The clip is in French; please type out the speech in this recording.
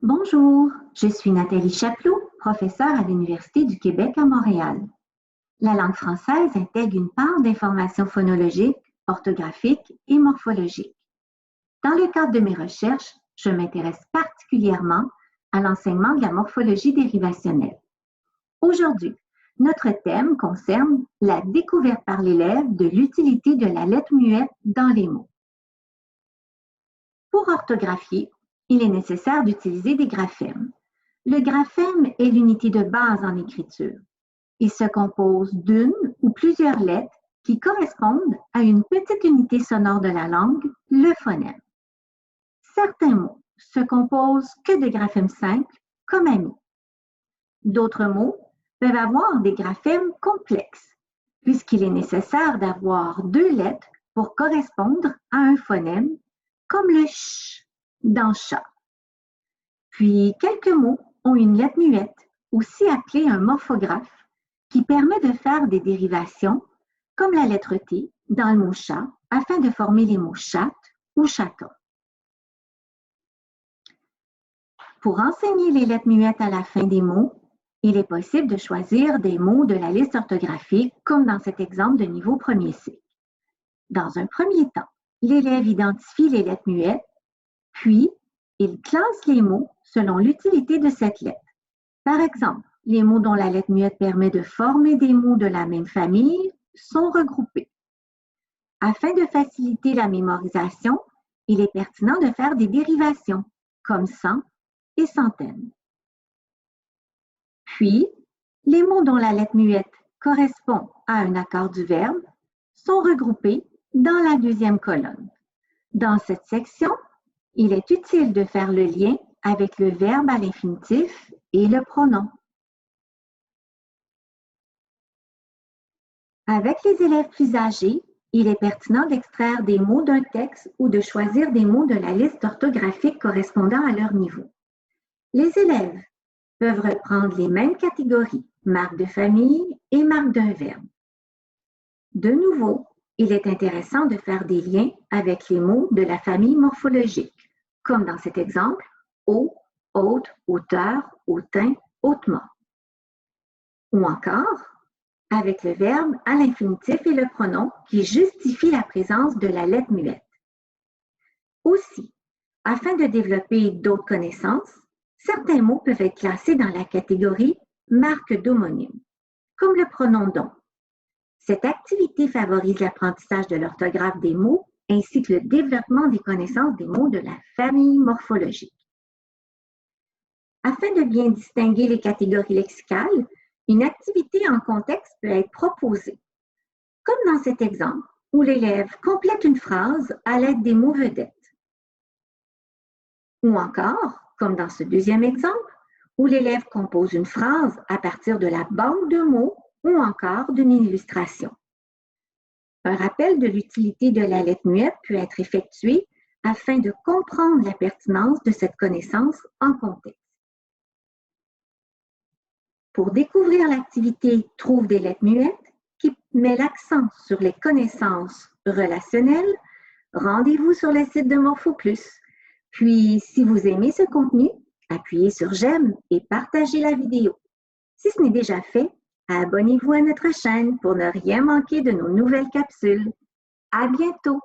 Bonjour, je suis Nathalie Chapelot, professeure à l'Université du Québec à Montréal. La langue française intègre une part d'informations phonologiques, orthographiques et morphologiques. Dans le cadre de mes recherches, je m'intéresse particulièrement à l'enseignement de la morphologie dérivationnelle. Aujourd'hui, notre thème concerne la découverte par l'élève de l'utilité de la lettre muette dans les mots. Pour orthographier, il est nécessaire d'utiliser des graphèmes. Le graphème est l'unité de base en écriture. Il se compose d'une ou plusieurs lettres qui correspondent à une petite unité sonore de la langue, le phonème. Certains mots se composent que de graphèmes simples, comme ami. D'autres mots peuvent avoir des graphèmes complexes, puisqu'il est nécessaire d'avoir deux lettres pour correspondre à un phonème, comme le ch dans chat. Puis, quelques mots ont une lettre muette, aussi appelée un morphographe, qui permet de faire des dérivations, comme la lettre T dans le mot chat, afin de former les mots chatte ou chaton. Pour enseigner les lettres muettes à la fin des mots, il est possible de choisir des mots de la liste orthographique, comme dans cet exemple de niveau premier cycle. Dans un premier temps, l'élève identifie les lettres muettes, puis il classe les mots selon l'utilité de cette lettre. Par exemple, les mots dont la lettre muette permet de former des mots de la même famille sont regroupés. Afin de faciliter la mémorisation, il est pertinent de faire des dérivations, comme cent et centaines. Puis, les mots dont la lettre muette correspond à un accord du verbe sont regroupés dans la deuxième colonne. Dans cette section, il est utile de faire le lien avec le verbe à l'infinitif et le pronom. Avec les élèves plus âgés, il est pertinent d'extraire des mots d'un texte ou de choisir des mots de la liste orthographique correspondant à leur niveau. Les élèves peuvent reprendre les mêmes catégories, marque de famille et marque d'un verbe. De nouveau, il est intéressant de faire des liens avec les mots de la famille morphologique, comme dans cet exemple, haut, haute, hauteur, hautain, hautement. Ou encore, avec le verbe à l'infinitif et le pronom qui justifie la présence de la lettre muette. Aussi, afin de développer d'autres connaissances, certains mots peuvent être classés dans la catégorie marque d'homonyme, comme le pronom don. Cette activité favorise l'apprentissage de l'orthographe des mots ainsi que le développement des connaissances des mots de la famille morphologique. Afin de bien distinguer les catégories lexicales, une activité en contexte peut être proposée, comme dans cet exemple où l'élève complète une phrase à l'aide des mots vedettes. Ou encore, comme dans ce deuxième exemple, où l'élève compose une phrase à partir de la banque de mots ou encore d'une illustration. Un rappel de l'utilité de la lettre muette peut être effectué afin de comprendre la pertinence de cette connaissance en contexte. Pour découvrir l'activité « Trouve des lettres muettes » qui met l'accent sur les connaissances relationnelles, rendez-vous sur le site de MorphoPlus. Puis, si vous aimez ce contenu, appuyez sur « J'aime » et partagez la vidéo. Si ce n'est déjà fait, abonnez-vous à notre chaîne pour ne rien manquer de nos nouvelles capsules. À bientôt!